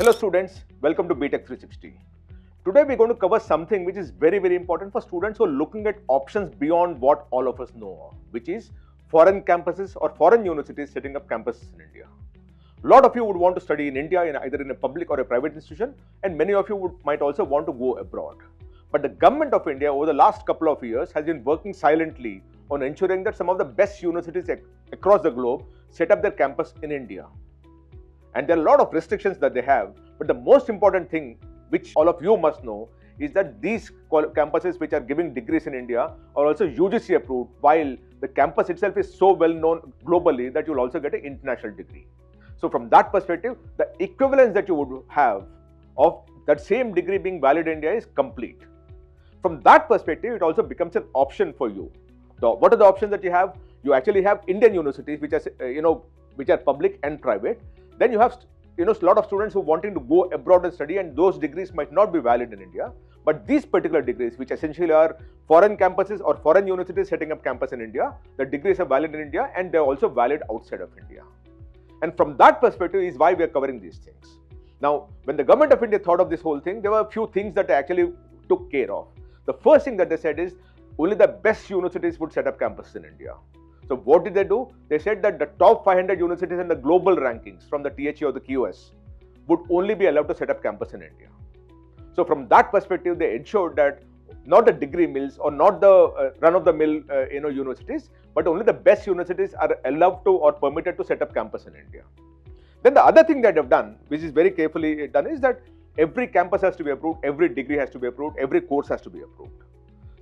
Hello students, welcome to Btech360. Today we're going to cover something which is very important for students who are looking at options beyond what all of us know of, which is foreign campuses or foreign universities setting up campuses in India. A lot of you would want to study in India either in a public or a private institution, and many of you might also want to go abroad. But the government of India over the last couple of years has been working silently on ensuring that some of the best universities across the globe set up their campus in India. And there are a lot of restrictions that they have, but the most important thing which all of you must know is that these campuses which are giving degrees in India are also UGC approved, while the campus itself is so well known globally that you will also get an international degree. So from that perspective, the equivalence that you would have of that same degree being valid in India is complete. From that perspective, it also becomes an option for you. What are the options that you have? You actually have Indian universities which are public and private. Then you have a lot of students who are wanting to go abroad and study, and those degrees might not be valid in India. But these particular degrees, which essentially are foreign campuses or foreign universities setting up campus in India, the degrees are valid in India and they're also valid outside of India. And from that perspective is why we are covering these things. Now, when the government of India thought of this whole thing, there were a few things that they actually took care of. The first thing that they said is only the best universities would set up campuses in India. So what did they do? They said that the top 500 universities in the global rankings from the THE or the QS would only be allowed to set up campus in India. So from that perspective, they ensured that not the degree mills or not the run-of-the-mill universities, but only the best universities are allowed to or permitted to set up campus in India. Then the other thing that they've done, which is very carefully done, is that every campus has to be approved, every degree has to be approved, every course has to be approved.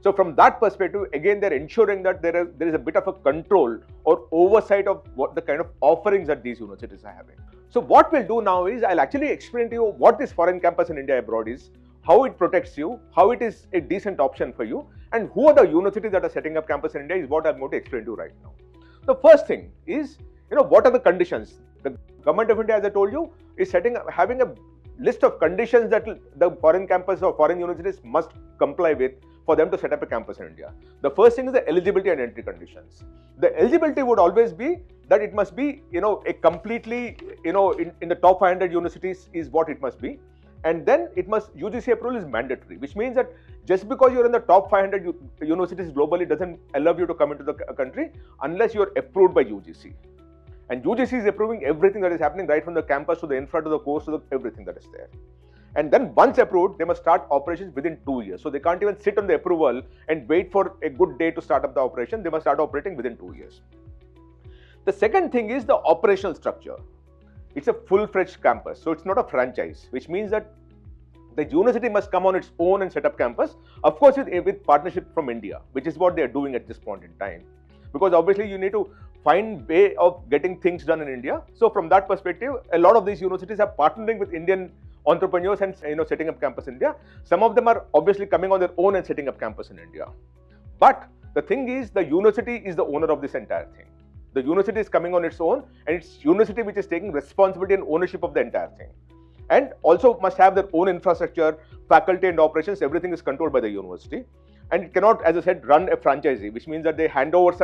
So from that perspective, again, they're ensuring that there is a bit of a control or oversight of what the kind of offerings that these universities are having. So what we'll do now is I'll actually explain to you what this foreign campus in India abroad is, how it protects you, how it is a decent option for you, and who are the universities that are setting up campus in India is what I'm going to explain to you right now. The first thing is, what are the conditions? The government of India, as I told you, is having a list of conditions that the foreign campus or foreign universities must comply with for them to set up a campus in India. The first thing is the eligibility and entry conditions. The eligibility would always be that it must be, a completely, in the top 500 universities is what it must be. And then UGC approval is mandatory, which means that just because you're in the top 500 universities globally doesn't allow you to come into the country unless you're approved by UGC. And UGC is approving everything that is happening right from the campus to the infra to the course to everything that is there. And then once approved, they must start operations within 2 years. So they can't even sit on the approval and wait for a good day to start up the operation. They must start operating within 2 years. The second thing is the operational structure. It's a full-fledged campus. So it's not a franchise, which means that the university must come on its own and set up campus, of course with partnership from India, which is what they are doing at this point in time. Because obviously you need to find way of getting things done in India. So from that perspective, a lot of these universities are partnering with Indian entrepreneurs and setting up campus in India. Some of them are obviously coming on their own and setting up campus in India. But the thing is, the university is the owner of this entire thing. The university is coming on its own, and it's university which is taking responsibility and ownership of the entire thing. And also must have their own infrastructure, faculty and operations, everything is controlled by the university. And it cannot, as I said, run a franchisee, which means that they hand over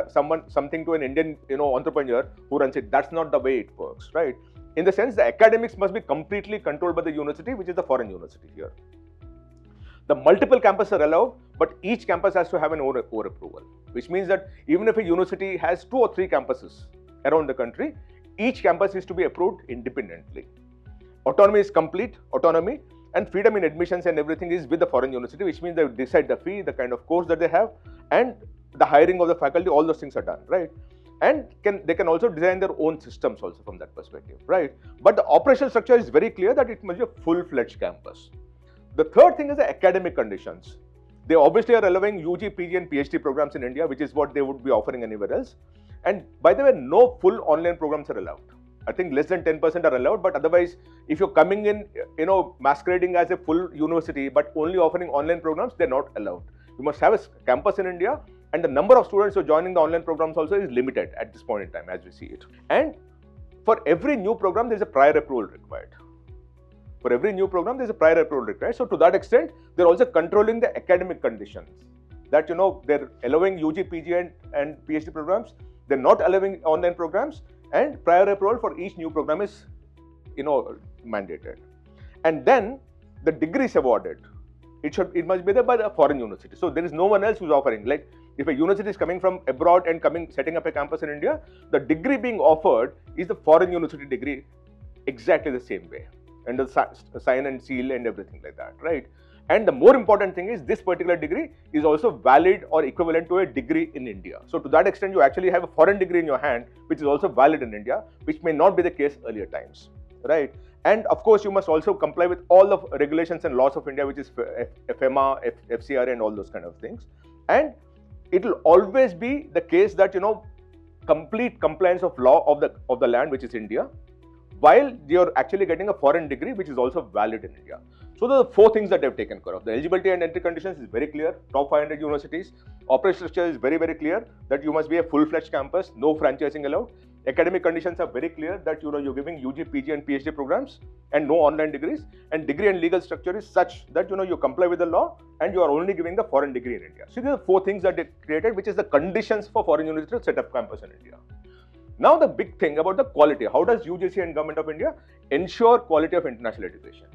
something to an Indian entrepreneur who runs it. That's not the way it works, right? In the sense, the academics must be completely controlled by the university, which is the foreign university here. The multiple campuses are allowed, but each campus has to have an OR approval, which means that even if a university has 2 or 3 campuses around the country, each campus is to be approved independently. Autonomy is complete autonomy, and freedom in admissions and everything is with the foreign university, which means they decide the fee, the kind of course that they have, and the hiring of the faculty, all those things are done, right? And they can also design their own systems also from that perspective, right? But the operational structure is very clear that it must be a full-fledged campus. The third thing is the academic conditions. They obviously are allowing UG, PG and PhD programs in India, which is what they would be offering anywhere else. And by the way, no full online programs are allowed. I think less than 10% are allowed, but otherwise, if you're coming in, masquerading as a full university, but only offering online programs, they're not allowed. You must have a campus in India, and the number of students who are joining the online programs also is limited at this point in time, as we see it. And for every new program, there's a prior approval required. For every new program, there's a prior approval required. So to that extent, they're also controlling the academic conditions. That, they're allowing UG, PG and PhD programs. They're not allowing online programs. And prior approval for each new program is, mandated. and then the degree is awarded. It must be there by the foreign university. So there is no one else who's offering. Like if a university is coming from abroad and setting up a campus in India, the degree being offered is the foreign university degree, exactly the same way, and the sign and seal and everything like that, right? And the more important thing is this particular degree is also valid or equivalent to a degree in India. So to that extent, you actually have a foreign degree in your hand, which is also valid in India, which may not be the case earlier times, right? And of course, you must also comply with all the regulations and laws of India, which is FEMA, FCRA, and all those kind of things. And it will always be the case that, you know, complete compliance of law of the land, which is India, while you're actually getting a foreign degree, which is also valid in India. So the 4 things that they've taken care of. The eligibility and entry conditions is very clear. Top 500 universities. Operation structure is very, very clear that you must be a full-fledged campus, no franchising allowed. Academic conditions are very clear that, you know, you're giving UG, PG and PhD programs and no online degrees. And degree and legal structure is such that, you know, you comply with the law and you are only giving the foreign degree in India. So these are 4 things that they created, which is the conditions for foreign universities to set up campus in India. Now the big thing about the quality. How does UGC and Government of India ensure quality of international education?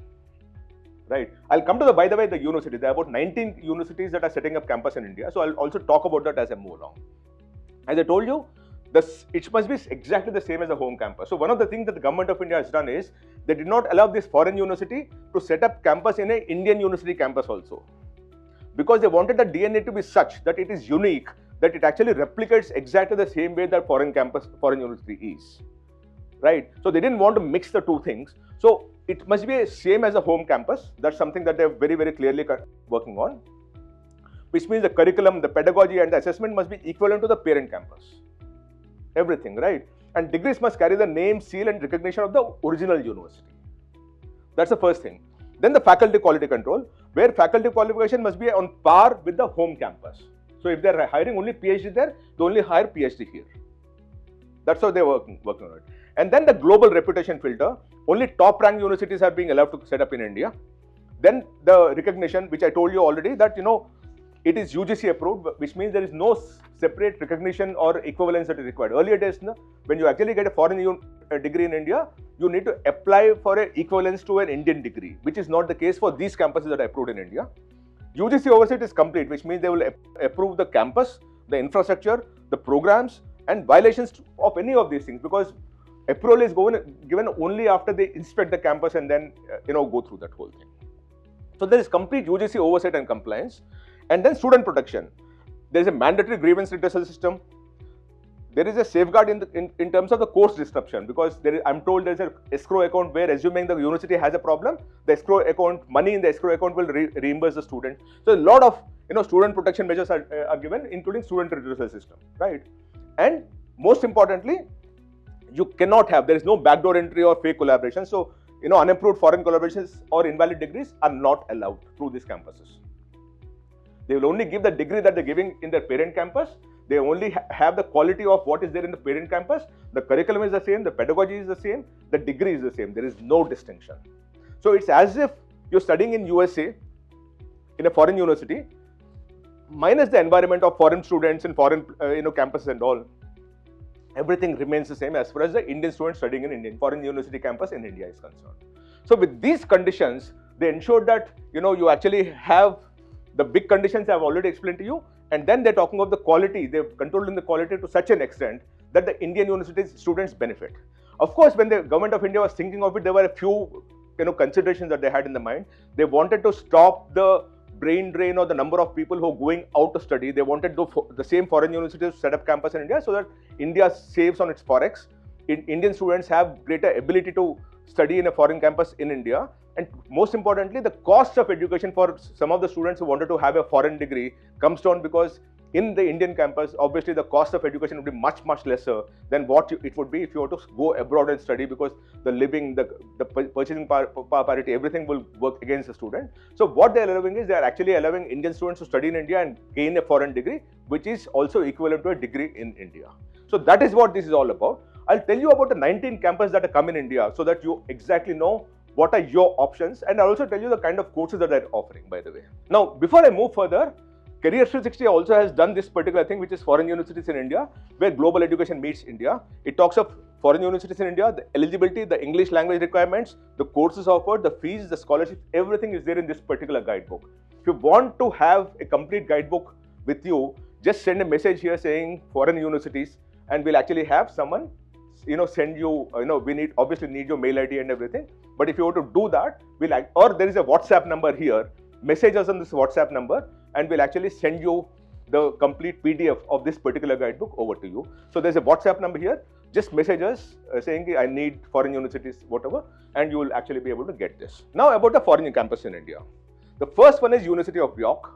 Right. I'll come to by the way, the university. There are about 19 universities that are setting up campus in India. So I'll also talk about that as I move along. As I told you, it must be exactly the same as a home campus. So one of the things that the Government of India has done is they did not allow this foreign university to set up campus in an Indian university campus also, because they wanted the DNA to be such that it is unique, that it actually replicates exactly the same way that foreign university is, right? So they didn't want to mix the 2 things. So it must be same as a home campus. That's something that they're very, very clearly working on, which means the curriculum, the pedagogy and the assessment must be equivalent to the parent campus. Everything, right? And degrees must carry the name, seal and recognition of the original university. That's the first thing. Then the faculty quality control, where faculty qualification must be on par with the home campus. So if they're hiring only PhD there, they only hire PhD here. That's how they're working on it. And then the global reputation filter, only top ranked universities are being allowed to set up in India. Then the recognition, which I told you already, that, you know, it is UGC approved, which means there is no separate recognition or equivalence that is required. Earlier days, when you actually get a foreign degree in India, you need to apply for an equivalence to an Indian degree, which is not the case for these campuses that are approved in India. UGC oversight is complete, which means they will approve the campus, the infrastructure, the programs, and violations of any of these things, because approval is given only after they inspect the campus and then go through that whole thing. So there is complete UGC oversight and compliance. And then student protection. There is a mandatory grievance redressal system. There is a safeguard in terms of the course disruption, because I'm told there is an escrow account where, assuming the university has a problem, the escrow account, money in the escrow account will reimburse the student. So a lot of student protection measures are given, including student redressal system, right? And most importantly, you cannot have, there is no backdoor entry or fake collaboration. So unapproved foreign collaborations or invalid degrees are not allowed through these campuses. They will only give the degree that they're giving in their parent campus. They only have the quality of what is there in the parent campus. The curriculum is the same, the pedagogy is the same, the degree is the same. There is no distinction. So it's as if you're studying in USA, in a foreign university, minus the environment of foreign students and foreign campuses and all. Everything remains the same as far as the Indian students studying in Indian foreign university campus in India is concerned. So with these conditions, they ensured that you actually have the big conditions I've already explained to you, and then they're talking of the quality. They've controlled the quality to such an extent that the Indian universities students benefit. Of course, when the Government of India was thinking of it, there were a few considerations that they had in the mind. They wanted to stop the brain drain or the number of people who are going out to study. They wanted the same foreign universities to set up campus in India so that India saves on its forex. Indian students have greater ability to study in a foreign campus in India. And most importantly, the cost of education for some of the students who wanted to have a foreign degree comes down, because in the Indian campus, obviously the cost of education would be much, much lesser than what it would be if you were to go abroad and study, because the living, the purchasing power parity, everything will work against the student. So what they are allowing is they are actually allowing Indian students to study in India and gain a foreign degree, which is also equivalent to a degree in India. So that is what this is all about. I'll tell you about the 19 campuses that have come in India so that you exactly know what are your options, and I'll also tell you the kind of courses that they're offering, by the way. Now, before I move further, Counsellors also has done this particular thing, which is foreign universities in India, where global education meets India. It talks of foreign universities in India, the eligibility, the English language requirements, the courses offered, the fees, the scholarships, everything is there in this particular guidebook. If you want to have a complete guidebook with you, just send a message here saying foreign universities, and we'll actually have someone, send you, we obviously need your mail ID and everything. But if you want to do that, or there is a WhatsApp number here, message us on this WhatsApp number, and we'll actually send you the complete PDF of this particular guidebook over to you. So there's a WhatsApp number here. Just message us saying I need foreign universities, whatever, and you will actually be able to get this. Now about the foreign campus in India. The first one is University of York.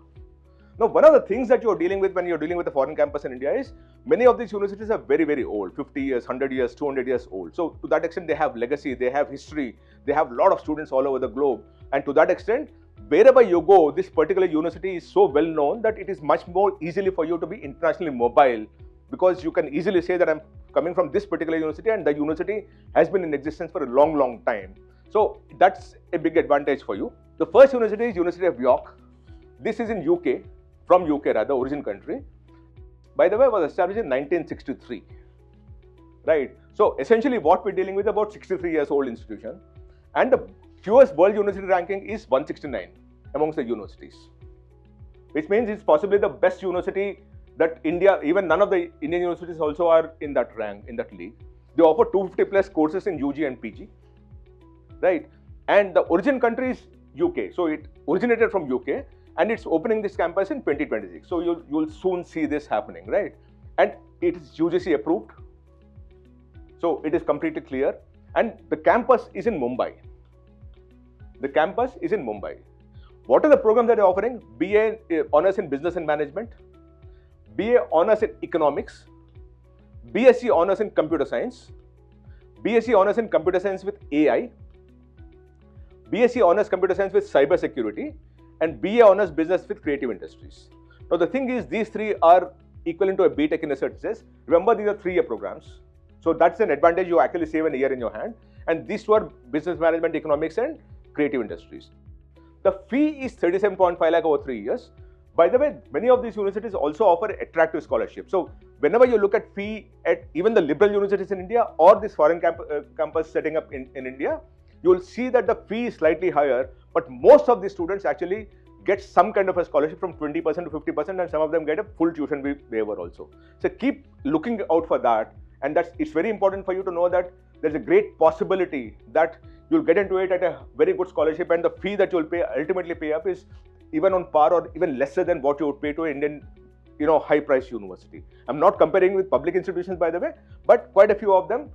Now, one of the things that you're dealing with when you're dealing with the foreign campus in India is many of these universities are very, very old, 50 years, 100 years, 200 years old. So to that extent, they have legacy, they have history, they have a lot of students all over the globe. And to that extent, wherever you go, this particular university is so well known that it is much more easily for you to be internationally mobile, because you can easily say that I'm coming from this particular university and the university has been in existence for a long, long time. So that's a big advantage for you. The first university is University of York. This is in UK, from UK rather, origin country. By the way, it was established in 1963. Right. So essentially what we're dealing with about 63 years old institution, and the QS World University ranking is 169 amongst the universities, which means it's possibly the best university that India, even none of the Indian universities also are in that rank, in that league. They offer 250 plus courses in UG and PG, right? And the origin country is UK, so it originated from UK, and it's opening this campus in 2026. So you'll soon see this happening, right? And it is UGC approved, so it is completely clear. And the campus is in Mumbai. The campus is in Mumbai. What are the programs that they're offering? BA Honours in Business and Management, BA Honours in Economics, BSc Honours in Computer Science, BSc Honours in Computer Science with AI, BSc Honours Computer Science with Cyber Security, and BA Honours Business with Creative Industries. Now the thing is, these three are equivalent to a Btech in a certain sense. Remember, these are 3-year programs. So that's an advantage. You actually save a year in your hand. And these two are Business Management, Economics and Creative Industries. The fee is 37.5 lakh over 3 years. By the way, many of these universities also offer attractive scholarships. So whenever you look at fee at even the liberal universities in India or this foreign campus setting up in India, you will see that the fee is slightly higher, but most of the students actually get some kind of a scholarship from 20% to 50%, and some of them get a full tuition waiver also. So keep looking out for that, and it's very important for you to know that there's a great possibility that you'll get into it at a very good scholarship, and the fee that you'll ultimately pay up is even on par or even lesser than what you would pay to an Indian, high-priced university. I'm not comparing with public institutions, by the way, but quite a few of them,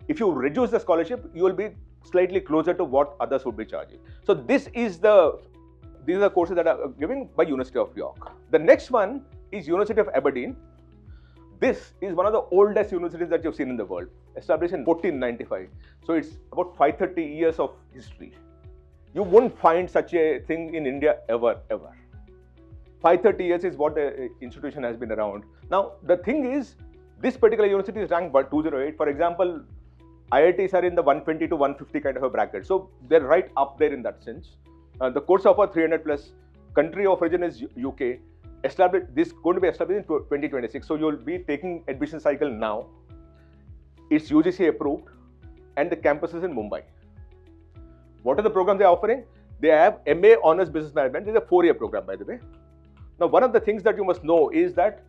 if you reduce the scholarship, you will be slightly closer to what others would be charging. So these are the courses that are given by University of York. The next one is University of Aberdeen. This is one of the oldest universities that you've seen in the world, established in 1495. So it's about 530 years of history. You won't find such a thing in India ever. 530 years is what the institution has been around. Now, the thing is, this particular university is ranked by 208. For example, IITs are in the 120 to 150 kind of a bracket. So they're right up there in that sense. The course offer 300 plus. Country of origin is UK. This is going to be established in 2026. So you'll be taking admission cycle now. It's UGC approved, and the campus is in Mumbai. What are the programs they're offering? They have MA Honours Business Management. This is a 4-year program, by the way. Now, one of the things that you must know is that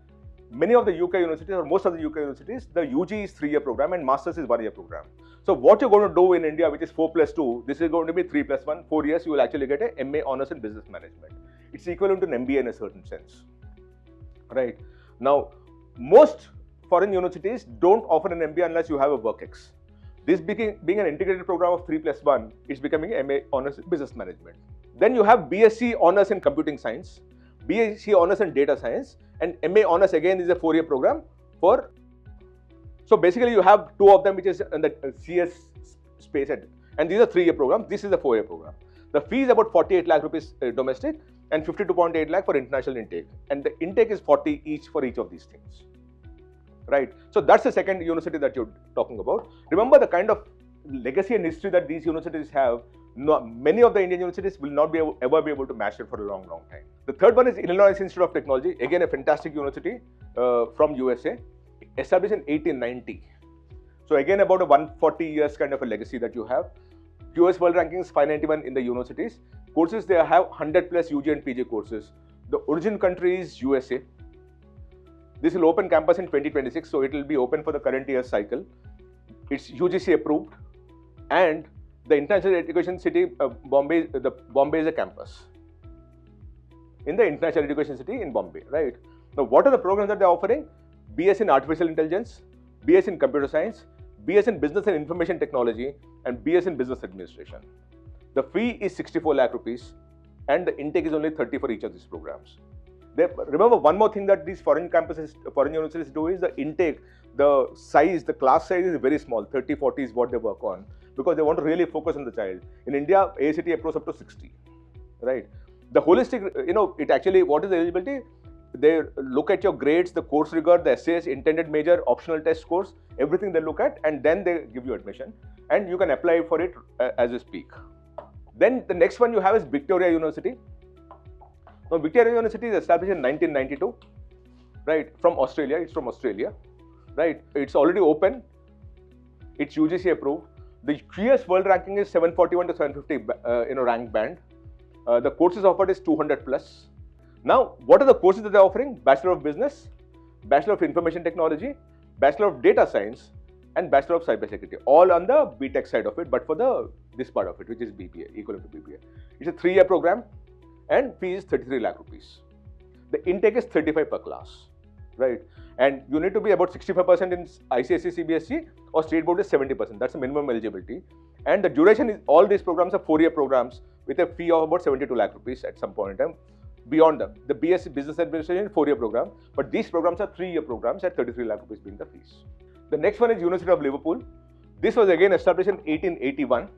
many of the UK universities, or most of the UK universities, the UG is 3-year program and Masters is 1-year program. So what you're going to do in India, which is 4+2, this is going to be 3+1, 4 years, you will actually get a MA Honours in Business Management. It's equivalent to an MBA in a certain sense, right? Now, most foreign universities don't offer an MBA unless you have a WorkX. This being an integrated program of 3+1, it's becoming MA Honours in Business Management. Then you have BSc Honours in Computing Science, BSc Honours in Data Science, and MA Honours again is a 4-year program for. So basically you have two of them, which is in the CS space, and these are 3-year programs. This is a 4-year program. The fee is about 48 lakh rupees domestic and 52.8 lakh for international intake, and the intake is 40 each for each of these things, right? So that's the second university that you're talking about. Remember the kind of legacy and history that these universities have. Many of the Indian universities will not ever be able to match it for a long, long time. The third one is Illinois Institute of Technology, again a fantastic university from USA, established in 1890. So again, about a 140 years kind of a legacy that you have. QS World Ranking is 591 in the universities. Courses, they have 100 plus UG and PG courses. The origin country is USA. This will open campus in 2026, so it will be open for the current year cycle. It's UGC approved, and the International Education City, Bombay is a campus in the International Education City in Bombay, right? Now, what are the programs that they're offering? BS in Artificial Intelligence, BS in Computer Science, BS in Business and Information Technology, and BS in Business Administration. The fee is 64 lakh rupees, and the intake is only 30 for each of these programs. Remember, one more thing that these foreign campuses, foreign universities do is the intake, the size, the class size is very small. 30, 40 is what they work on, because they want to really focus on the child. In India, ACT approves up to 60, right? The holistic, it actually, what is the eligibility? They look at your grades, the course rigor, the essays, intended major, optional test scores, everything they look at, and then they give you admission, and you can apply for it as you speak. Then the next one you have is Victoria University. Now, Victoria University is established in 1992, right? From Australia, it's from Australia, right? It's already open. It's UGC approved. The QS World Ranking is 741 to 750, rank band. The courses offered is 200 plus. Now, what are the courses that they're offering? Bachelor of Business, Bachelor of Information Technology, Bachelor of Data Science, and Bachelor of Cybersecurity, all on the Btech side of it, but for this part of it, which is BPA, equivalent to BPA. It's a 3-year program, and fee is 33 lakh rupees. The intake is 35 per class, right? And you need to be about 65% in ICSE, CBSE, or state board is 70%. That's the minimum eligibility. And the duration is, all these programs are 4-year programs with a fee of about 72 lakh rupees at some point in time. Beyond them, the BSc Business Administration 4-year program, but these programs are 3-year programs at 33 lakh rupees being the fees. The next one is University of Liverpool. This was again established in 1881.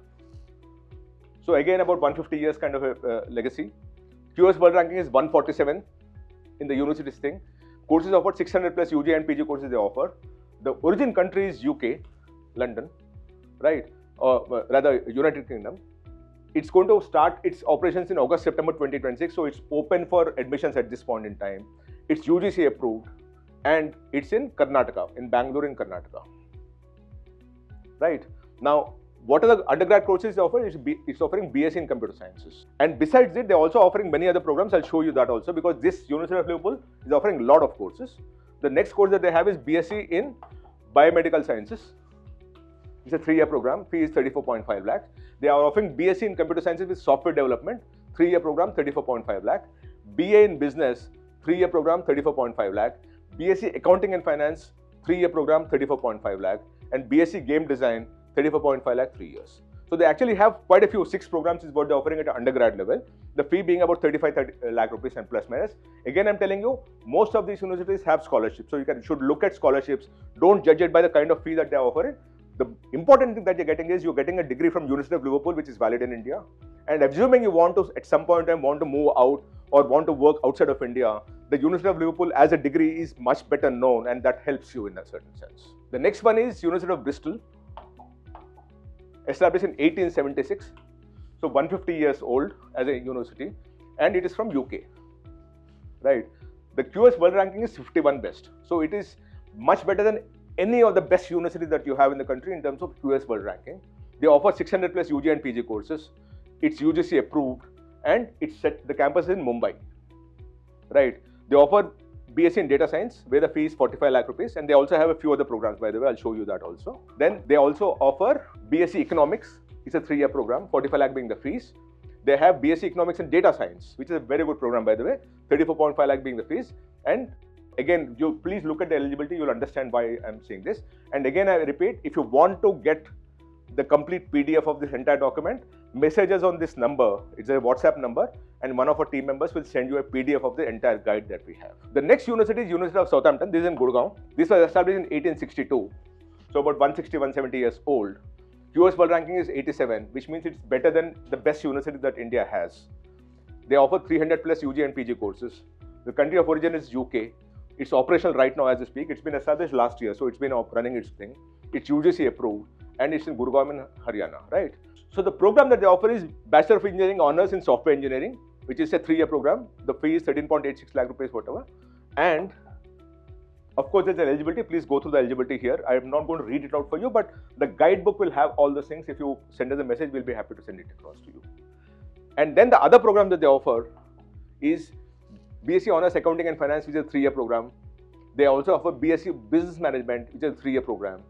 So again, about 150 years kind of a legacy. QS World Ranking is 147 in the universities thing. Courses offered 600 plus UG and PG courses they offer. The origin country is UK, London, right? Or rather United Kingdom. It's going to start its operations in August, September 2026. So it's open for admissions at this point in time. It's UGC approved, and it's in Karnataka, in Bangalore in Karnataka, right? Now, what are the undergrad courses they offer? It's offering BSc in Computer Sciences. And besides it, they're also offering many other programs. I'll show you that also, because this University of Liverpool is offering a lot of courses. The next course that they have is BSc in Biomedical Sciences. It's a 3-year program. Fee is 34.5 lakhs. They are offering BSc in Computer Sciences with Software Development, 3-year program, 34.5 lakh. BA in Business, 3-year program, 34.5 lakh. BSc Accounting and Finance, 3-year program, 34.5 lakh. And BSc Game Design, 34.5 lakh, 3 years. So they actually have quite a few, 6 programs is what they're offering at an undergrad level. The fee being about 30 lakh rupees and plus minus. Again, I'm telling you, most of these universities have scholarships. So you should look at scholarships. Don't judge it by the kind of fee that they're offering. The important thing that you're getting is you're getting a degree from University of Liverpool, which is valid in India. And assuming you want to, at some point in time, want to move out or want to work outside of India, the University of Liverpool as a degree is much better known, and that helps you in a certain sense. The next one is University of Bristol, established in 1876. So 150 years old as a university, and it is from UK, right? The QS World Ranking is 51 best. So it is much better than any of the best universities that you have in the country in terms of QS World Ranking. They offer 600 plus UG and PG courses. It's UGC approved, and it's set, the campus is in Mumbai, right? They offer BSc in Data Science, where the fee is 45 lakh rupees, and they also have a few other programs, by the way. I'll show you that also. Then they also offer BSc Economics. It's a 3-year program, 45 lakh being the fees. They have BSc Economics and Data Science, which is a very good program, by the way, 34.5 lakh being the fees. And again, you please look at the eligibility, you'll understand why I'm saying this. And again, I repeat, if you want to get the complete PDF of this entire document, message us on this number. It's a WhatsApp number, and one of our team members will send you a PDF of the entire guide that we have. The next university is University of Southampton. This is in Gurgaon. This was established in 1862, so about 160, 170 years old. QS World Ranking is 87, which means it's better than the best university that India has. They offer 300 plus UG and PG courses. The country of origin is UK. It's operational right now as we speak. It's been established last year, so it's been running its thing. It's UGC approved, and it's in Gurgaon in Haryana, right? So the program that they offer is Bachelor of Engineering Honours in Software Engineering, which is a 3-year program. The fee is 13.86 lakh rupees, whatever. And Of course, there's eligibility. Please go through the eligibility here. I am not going to read it out for you, but the guidebook will have all those things. If you send us a message, we'll be happy to send it across to you. And then the other program that they offer is BSc Honours Accounting and Finance, which is a 3-year program. They also offer BSc Business Management, which is a 3-year program.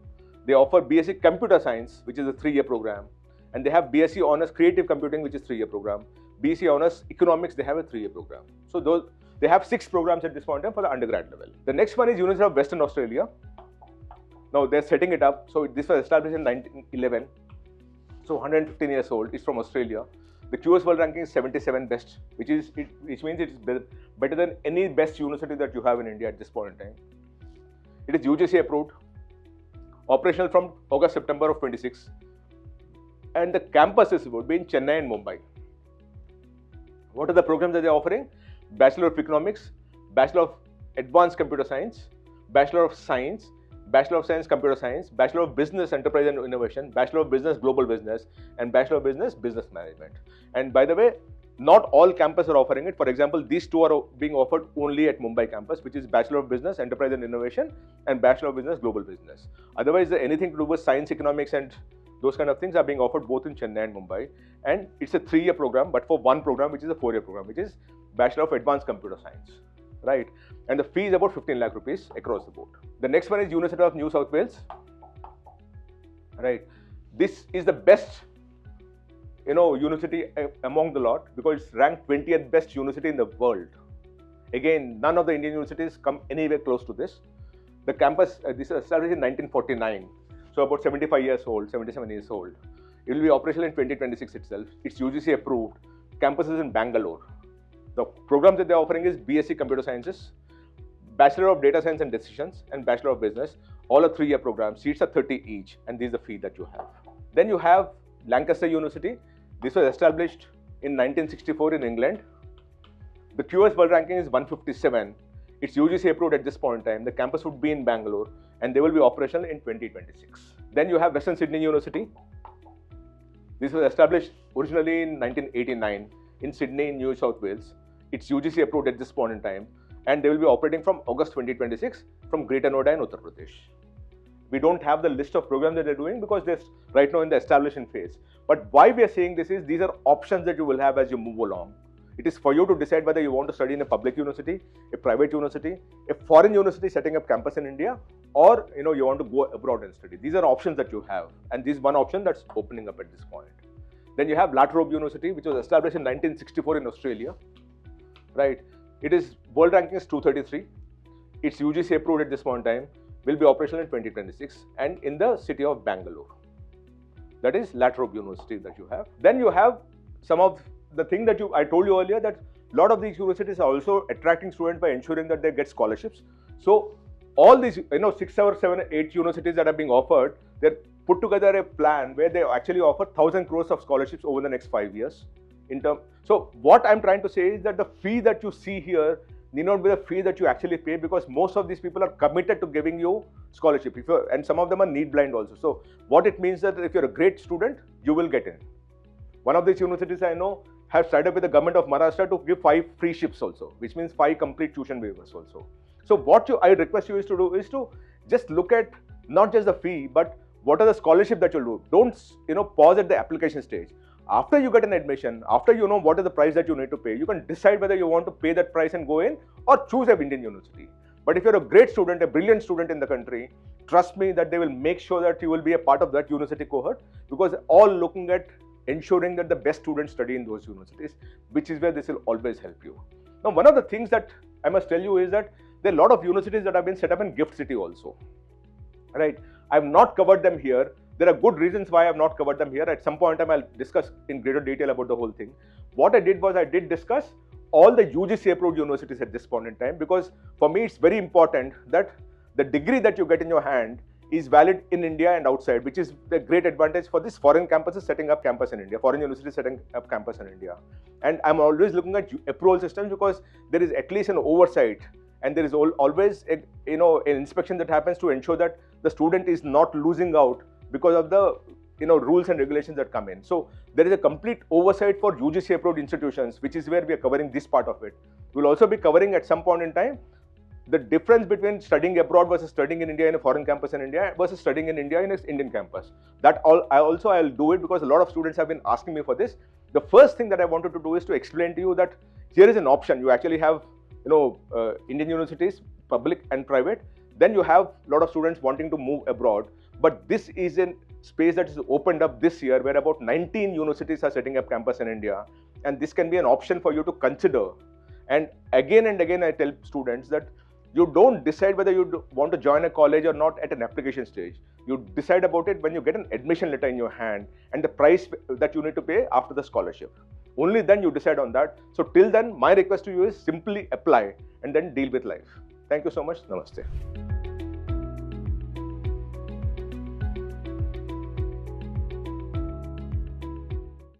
They offer BSc Computer Science, which is a 3-year program. And they have BSc Honours Creative Computing, which is a 3-year program. BSc Honours Economics, they have a 3-year program. So those, they have 6 programs at this point in time for the undergrad level. The next one is University of Western Australia. Now they're setting it up. So this was established in 1911. So 115 years old. It's from Australia. The QS World Ranking is 77 best, which means it is better than any best university that you have in India at this point in time. It is UGC approved, operational from August-September of 26, and the campuses would be in Chennai and Mumbai. What are the programs that they are offering? Bachelor of Economics, Bachelor of Advanced Computer Science, Bachelor of Science, Bachelor of Science Computer Science, Bachelor of Business Enterprise and Innovation, Bachelor of Business Global Business, and Bachelor of Business Business Management. And by the way, not all campuses are offering it. For example, these two are being offered only at Mumbai campus, which is Bachelor of Business Enterprise and Innovation and Bachelor of Business Global Business. Otherwise, anything to do with science, economics, and those kind of things are being offered both in Chennai and Mumbai. And it's a 3-year program, but for one program, which is a 4-year program, which is Bachelor of Advanced Computer Science. Right, and the fee is about 15 lakh rupees across the board. The next one is University of New South Wales. Right, this is the best, university among the lot because it's ranked 20th best university in the world. Again, none of the Indian universities come anywhere close to this. The campus, this is established in 1949, so about 75 years old, 77 years old. It will be operational in 2026 itself. It's UGC approved. Campus is in Bangalore. The programs that they are offering is BSc Computer Sciences, Bachelor of Data Science and Decisions, and Bachelor of Business. All are 3-year programs. Seats are 30 each, and this is the fee that you have. Then you have Lancaster University. This was established in 1964 in England. The QS World Ranking is 157. It's UGC approved at this point in time. The campus would be in Bangalore, and they will be operational in 2026. Then you have Western Sydney University. This was established originally in 1989 in Sydney, in New South Wales. It's UGC approved at this point in time, and they will be operating from August 2026 from Greater Noida in Uttar Pradesh. We don't have the list of programs that they're doing because they're right now in the establishment phase. But why we are saying this is these are options that you will have as you move along. It is for you to decide whether you want to study in a public university, a private university, a foreign university setting up campus in India, or you want to go abroad and study. These are options that you have, and this is one option that's opening up at this point. Then you have La Trobe University, which was established in 1964 in Australia. Right, it is world ranking is 233. It's UGC approved at this point in time. Will be operational in 2026 and in the city of Bangalore. That is La Trobe University that you have. Then you have some of the thing that I told you earlier that a lot of these universities are also attracting students by ensuring that they get scholarships. So all these 6 or 7 or 8 universities that are being offered, they're put together a plan where they actually offer 1,000 crores of scholarships over the next 5 years. So what I'm trying to say is that the fee that you see here need not be the fee that you actually pay because most of these people are committed to giving you scholarship. And some of them are need blind also. So what it means that if you're a great student, you will get in. One of these universities I know have started up with the government of Maharashtra to give 5 free ships also, which means 5 complete tuition waivers also. So what I request you is to do is to just look at not just the fee, but what are the scholarship that you'll do. Don't pause at the application stage. After you get an admission, after you know what is the price that you need to pay, you can decide whether you want to pay that price and go in or choose an Indian university. But if you're a great student, a brilliant student in the country, trust me that they will make sure that you will be a part of that university cohort because all looking at ensuring that the best students study in those universities, which is where this will always help you. Now, one of the things that I must tell you is that there are a lot of universities that have been set up in Gift City also. Right? I have not covered them here. There are good reasons why I have not covered them here. At some point in time, I'll discuss in greater detail about the whole thing. What I did was I did discuss all the UGC approved universities at this point in time because for me it's very important that the degree that you get in your hand is valid in India and outside, which is the great advantage for these foreign campuses setting up campus in India, foreign universities setting up campus in India. And I'm always looking at approval systems because there is at least an oversight and there is always an inspection that happens to ensure that the student is not losing out because of the rules and regulations that come in. So there is a complete oversight for UGC approved institutions, which is where we are covering this part of it. We'll also be covering at some point in time the difference between studying abroad versus studying in India in a foreign campus in India versus studying in India in an Indian campus. I'll do it because a lot of students have been asking me for this. The first thing that I wanted to do is to explain to you that here is an option. You actually have, Indian universities, public and private. Then you have a lot of students wanting to move abroad. But this is a space that is opened up this year where about 19 universities are setting up campus in India. And this can be an option for you to consider. And again, I tell students that you don't decide whether you want to join a college or not at an application stage. You decide about it when you get an admission letter in your hand and the price that you need to pay after the scholarship. Only then you decide on that. So till then, my request to you is simply apply and then deal with life. Thank you so much. Namaste.